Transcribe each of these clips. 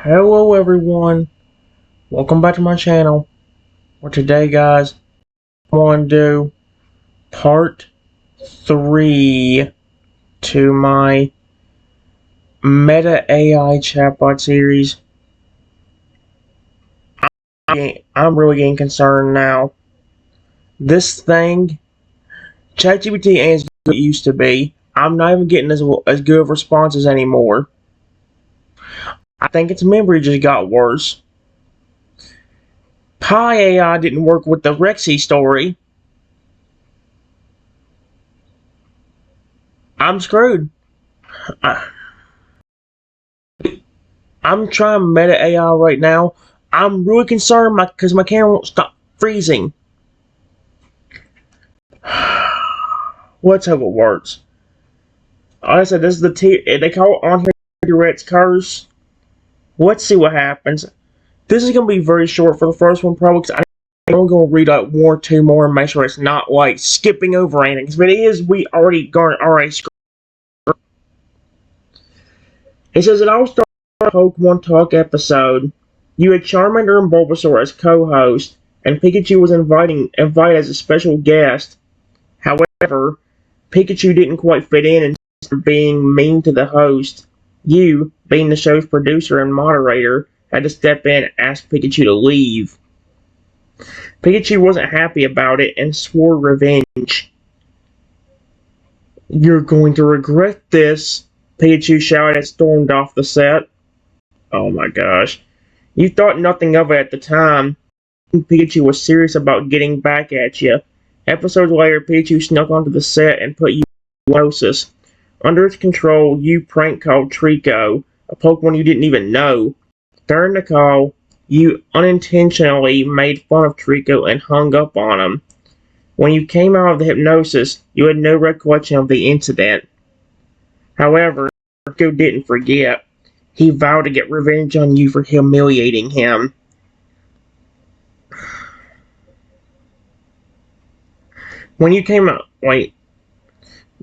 Hello everyone, welcome back to my channel. For today guys, I want to do part 3 to my Meta AI chatbot series. I'm really getting concerned now. This thing, ChatGPT ain't as good as it used to be. I'm not even getting as good of responses anymore. I think its memory just got worse. Pi AI didn't work with the Rexy story. I'm screwed. I'm trying Meta AI right now. I'm really concerned because my camera won't stop freezing. Let's hope it works. Like I said, this is they call it on here Tourette's curse. Let's see what happens. This is going to be very short for the first one, probably, because I'm going to read out one or two more and make sure it's not like skipping over anything. If it is, we already screwed. It says it all started with a Pokemon Talk episode. You had Charmander and Bulbasaur as co-hosts, and Pikachu was invited as a special guest. However, Pikachu didn't quite fit in and started being mean to the host. You, being the show's producer and moderator, had to step in and ask Pikachu to leave. Pikachu wasn't happy about it and swore revenge. "You're going to regret this," Pikachu shouted and stormed off the set. Oh my gosh. You thought nothing of it at the time. Pikachu was serious about getting back at you. Episodes later, Pikachu snuck onto the set and put you in hypnosis. Under its control, you prank called Trico, a Pokemon you didn't even know. During the call, you unintentionally made fun of Trico and hung up on him. When you came out of the hypnosis, you had no recollection of the incident. However, Trico didn't forget. He vowed to get revenge on you for humiliating him. When you came out,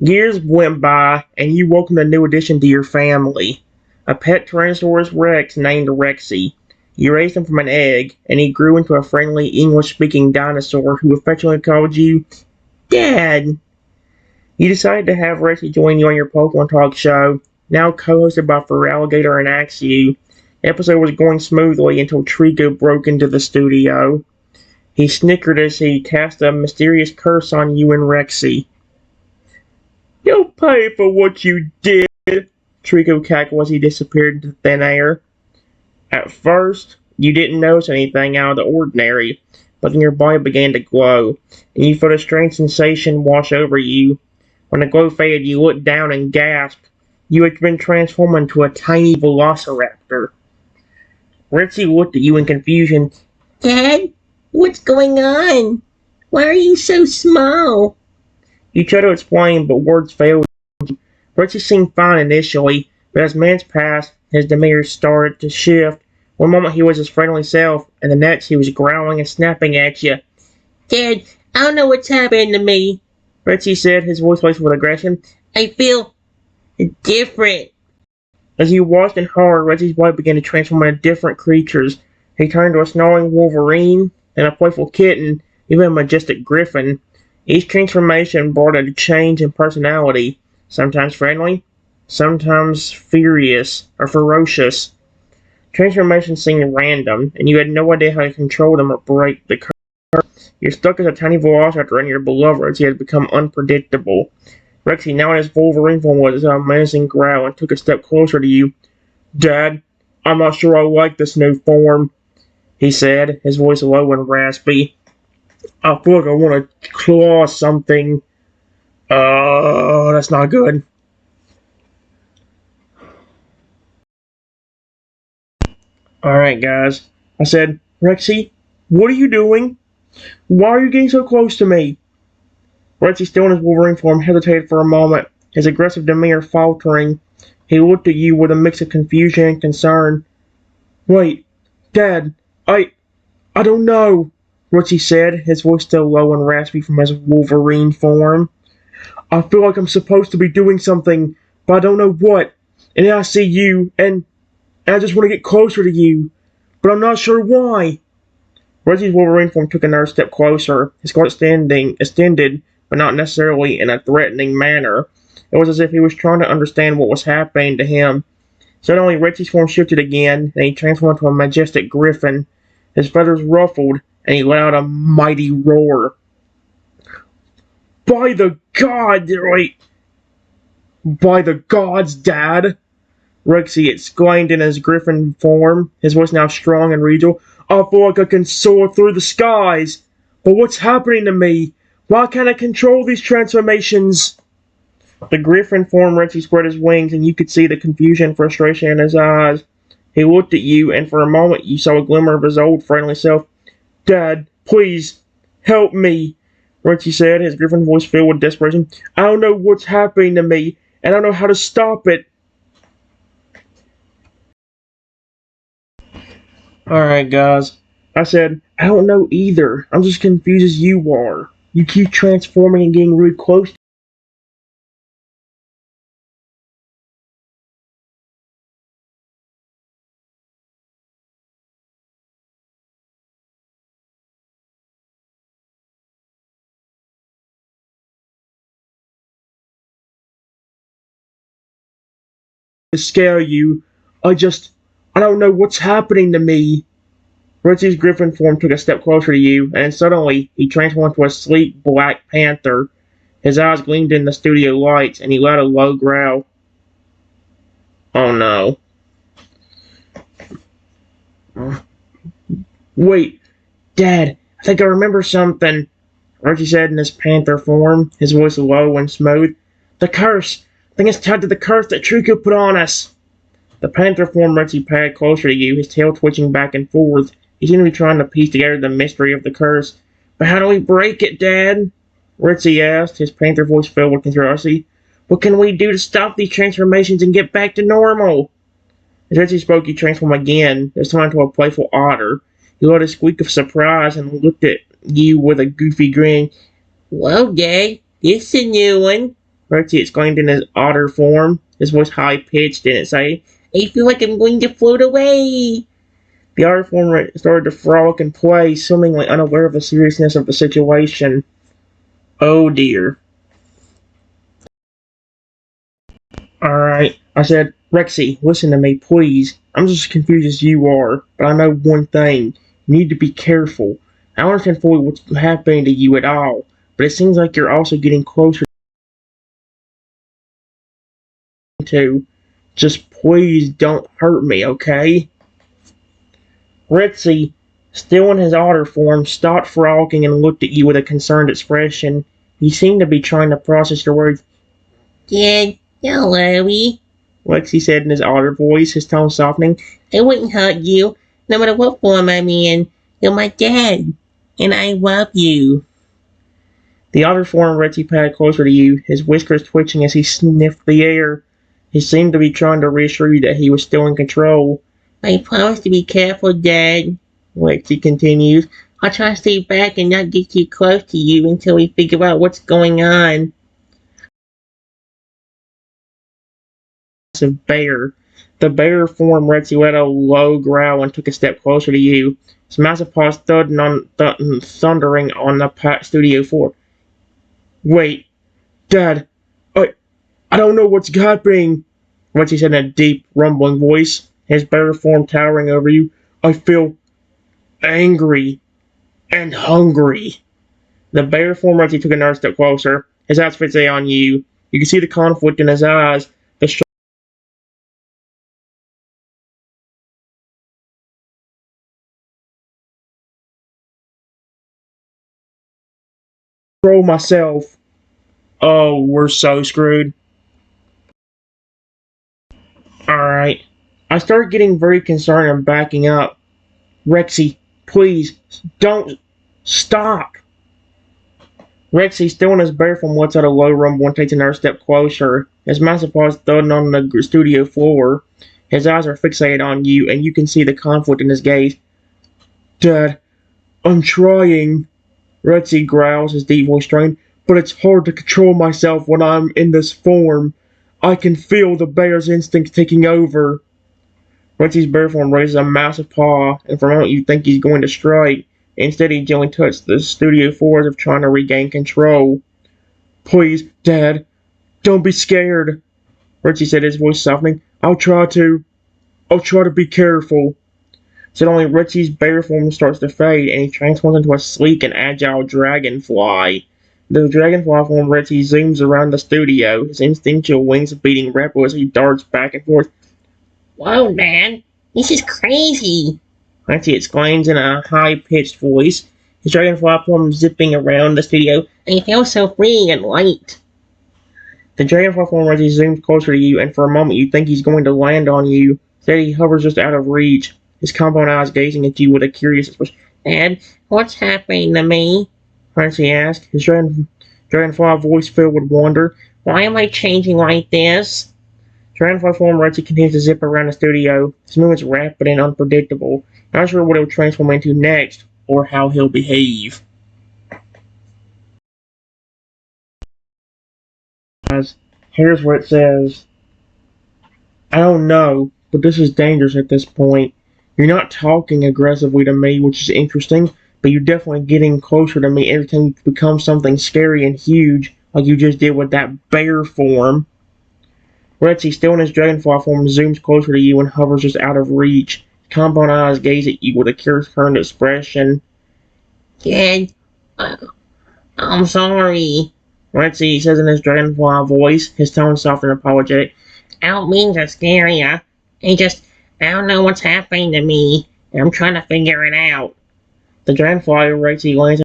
years went by, and you welcomed a new addition to your family. A pet Tyrannosaurus Rex named Rexy. You raised him from an egg, and he grew into a friendly English-speaking dinosaur who affectionately called you Dad. You decided to have Rexy join you on your Pokemon Talk show, now co-hosted by Feraligatr and Axew. The episode was going smoothly until Trico broke into the studio. He snickered as he cast a mysterious curse on you and Rexy. "You'll pay for what you did," Trico cackled as he disappeared into thin air. At first, you didn't notice anything out of the ordinary, but then your body began to glow, and you felt a strange sensation wash over you. When the glow faded, you looked down and gasped. You had been transformed into a tiny velociraptor. Rexy looked at you in confusion. "Dad, what's going on? Why are you so small?" You tried to explain, but words failed. Rexy seemed fine initially, but as minutes passed, his demeanor started to shift. One moment he was his friendly self, and the next he was growling and snapping at you. "Dad, I don't know what's happening to me," Rexy said, his voice laced with aggression. "I feel different." As you watched in horror, Rexy's body began to transform into different creatures. He turned into a snarling Wolverine, then a playful kitten, even a majestic griffin. Each transformation brought a change in personality, sometimes friendly, sometimes furious or ferocious. Transformations seemed random, and you had no idea how to control them or break the curse. You're stuck as a tiny velociraptor, and your beloved Rexy has become unpredictable. Rexy, now in his Wolverine form, was a menacing growl and took a step closer to you. "Dad, I'm not sure I like this new form," he said, his voice low and raspy. "I feel like I want to claw something. That's not good." "Alright, guys," I said. "Rexy, what are you doing? Why are you getting so close to me?" Rexy, still in his Wolverine form, hesitated for a moment, his aggressive demeanor faltering. He looked at you with a mix of confusion and concern. "Wait, Dad, I don't know," Rexy said, his voice still low and raspy from his Wolverine form. "I feel like I'm supposed to be doing something, but I don't know what. And then I see you, and and I just want to get closer to you, but I'm not sure why. Rexy's Wolverine form took another step closer, his claws extended, but not necessarily in a threatening manner. It was as if he was trying to understand what was happening to him. Suddenly, Rexy's form shifted again, and he transformed into a majestic griffin. His feathers ruffled, and he let out a mighty roar. By the god, wait, by the gods, Dad! Rexy exclaimed in his griffin form, his voice now strong and regal. I feel like I can soar through the skies. But what's happening to me? Why can't I control these transformations? The griffin form Rexy spread his wings, and you could see the confusion and frustration in his eyes. He looked at you, and for a moment you saw a glimmer of his old friendly self. Dad, please, help me, Rexy said, his griffin voice filled with desperation. I don't know what's happening to me, and I don't know how to stop it. Alright, guys. I said, I don't know either. I'm just confused as you are. You keep transforming and getting really close to scare you. I don't know what's happening to me. Ritzy's griffin form took a step closer to you, and suddenly he transformed into a sleek black panther. His eyes gleamed in the studio lights, and he let a low growl. Oh no. Wait, Dad, I think I remember something, Archie said in his panther form, his voice low and smooth. The curse! I think it's tied to the curse that Trico put on us. The panther form Archie padded closer to you, his tail twitching back and forth. He seemed to be trying to piece together the mystery of the curse. But how do we break it, Dad? Ritzy asked, his panther voice filled with curiosity. What can we do to stop these transformations and get back to normal? As Ritzy spoke, he transformed again, this time into a playful otter. He let a squeak of surprise and looked at you with a goofy grin. Whoa, Dad, this is a new one. Rexy exclaimed in his otter form, his voice high-pitched and excited. I feel like I'm going to float away. The otter form started to frolic and play, seemingly unaware of the seriousness of the situation. Oh dear. Alright, I said, Rexy, listen to me, please. I'm just as confused as you are, but I know one thing. You need to be careful. I don't understand fully what's happening to you at all, but it seems like you're also getting closer to. Just please don't hurt me, okay? Rexy, still in his otter form, stopped frolicking and looked at you with a concerned expression. He seemed to be trying to process your words. Dad, don't worry. Rexy said in his otter voice, his tone softening. I wouldn't hurt you, no matter what form I'm in. You're my dad, and I love you. The otter form Rexy padded closer to you, his whiskers twitching as he sniffed the air. He seemed to be trying to reassure you that he was still in control. I promise to be careful, Dad. Rexy continued. I'll try to stay back and not get too close to you until we figure out what's going on. Bear. The bear form Rexy let a low growl and took a step closer to you. His massive paws thundering on the studio floor. Wait, Dad, I don't know what's happening, Rexy said in a deep, rumbling voice, his bear form towering over you. I feel angry and hungry. The bear form Rexy took another step closer, his eyes fixated on you. You could see the conflict in his eyes, the control myself. Oh, we're so screwed. Alright. I started getting very concerned and backing up. Rexy, please, don't stop. Rexy, still in his bear form, lets out a low rumble and takes another step closer. His massive paws thudding on the studio floor. His eyes are fixated on you, and you can see the conflict in his gaze. Dad, I'm trying. Rexy growls, his deep voice strained, but it's hard to control myself when I'm in this form. I can feel the bear's instinct taking over. Rexy's bear form raises a massive paw, and for a moment you think he's going to strike. Instead, he gently touches the studio floor as if trying to regain control. Please, Dad, don't be scared, Rexy said, his voice softening. I'll try to be careful. Suddenly, Rexy's bear form starts to fade, and he transforms into a sleek and agile dragonfly. The dragonfly form Rexy zooms around the studio, his instinctual wings beating rapidly as he darts back and forth. Whoa, Dad, this is crazy. Rexy exclaims in a high-pitched voice, his dragonfly form zipping around the studio. I feel so free and light. The dragonfly form Rexy zooms closer to you, and for a moment you think he's going to land on you. Instead, he hovers just out of reach, his compound eyes gazing at you with a curious expression. Dad, what's happening to me? Rexy asked, his dragonfly voice filled with wonder. Why am I changing like this? Dragonfly form Rexy continues to zip around the studio, his movements rapid and unpredictable, not sure what it will transform into next, or how he'll behave. Here's what it says. I don't know, but this is dangerous at this point. You're not talking aggressively to me, which is interesting, but you're definitely getting closer to me every time you become something scary and huge, like you just did with that bear form. Rexy, still in his dragonfly form, zooms closer to you and hovers just out of reach. His compound eyes gaze at you with a concerned expression. Dad, I'm sorry. Rexy says in his dragonfly voice, his tone soft and apologetic. I don't mean to scare ya. I don't know what's happening to me. I'm trying to figure it out. The dragonfly Rexy lands.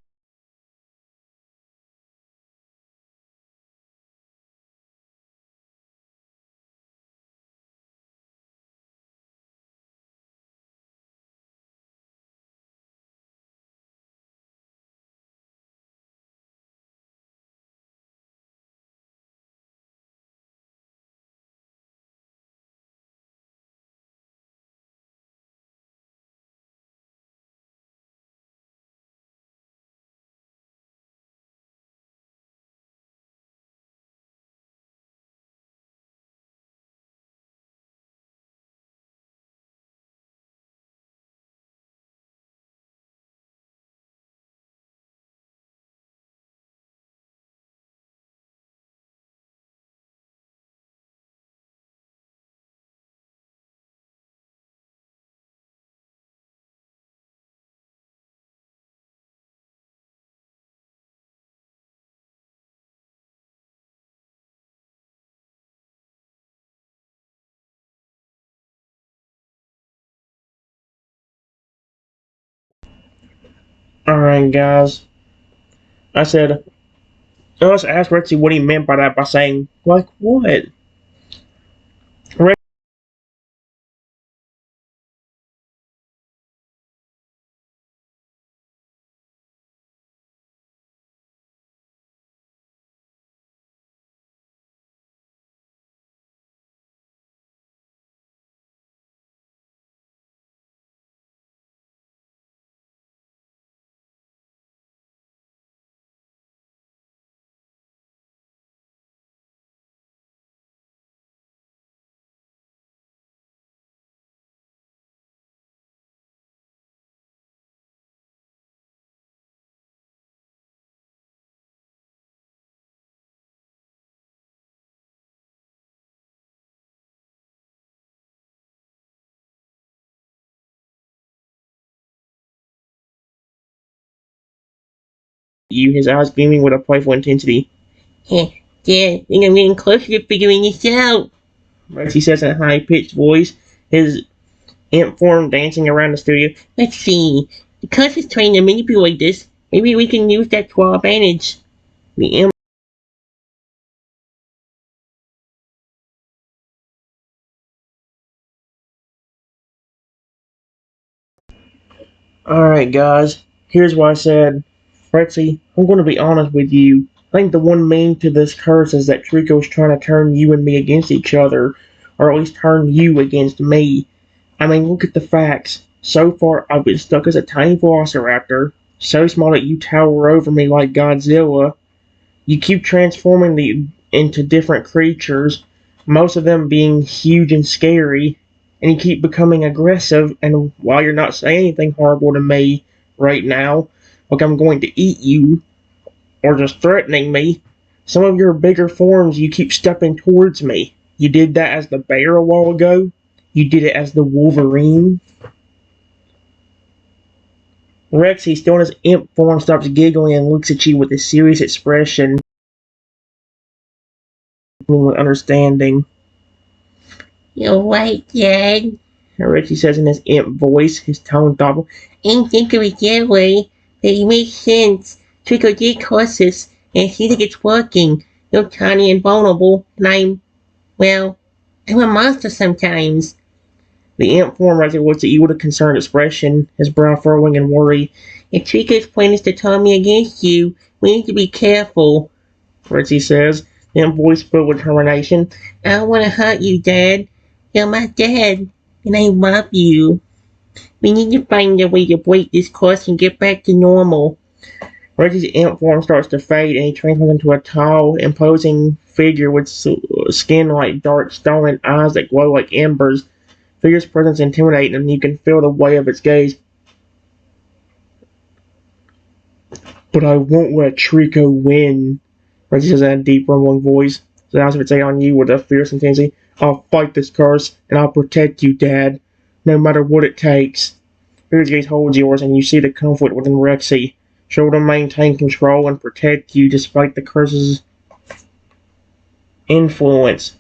Alright, guys. I said, let's ask Rexy what he meant by that by saying, like what? You, his eyes gleaming with a playful intensity. Dad, I think I'm getting closer to figuring this out. Rexy says in a high-pitched voice, his imp form dancing around the studio. Let's see. Because he's trying to manipulate this, maybe we can use that to our advantage. The imp. Alright, guys. Here's what I said. Rexy, I'm going to be honest with you. I think the one meaning to this curse is that Trico's trying to turn you and me against each other, or at least turn you against me. I mean, look at the facts. So far, I've been stuck as a tiny velociraptor, so small that you tower over me like Godzilla. You keep transforming into different creatures, most of them being huge and scary. and you keep becoming aggressive, and while you're not saying anything horrible to me right now, like I'm going to eat you, or just threatening me, some of your bigger forms you keep stepping towards me. You did that as the bear a while ago. You did it as the Wolverine. Rexy, still in his imp form, stops giggling and looks at you with a serious expression, with understanding. You're right, Dad. Rexy says in his imp voice, his tone thoughtful. I didn't think of it that way, but it makes sense. Trico did causes, and it seems like it's working. You're tiny and vulnerable, and well, I'm a monster sometimes. The imp form Rexy looks at you with a concerned expression, his brow furrowing in worry. If Trico's plan is to turn me against you, we need to be careful. Rexy says, the imp voice filled with determination. I don't want to hurt you, Dad. You're my dad, and I love you. We need to find a way to break this curse and get back to normal. Rexy's imp form starts to fade, and he transforms into a tall, imposing figure with skin like dark stone and eyes that glow like embers. Figure's presence intimidating, and you can feel the weight of its gaze. But I won't let Trico win, Rexy says in a deep, rumbling voice. His eyes fixate on you with a fierce intensity. I'll fight this curse, and I'll protect you, Dad, no matter what it takes. Figure's gaze holds yours, and you see the conflict within Rexy. She'll to maintain control and protect you despite the curse's influence.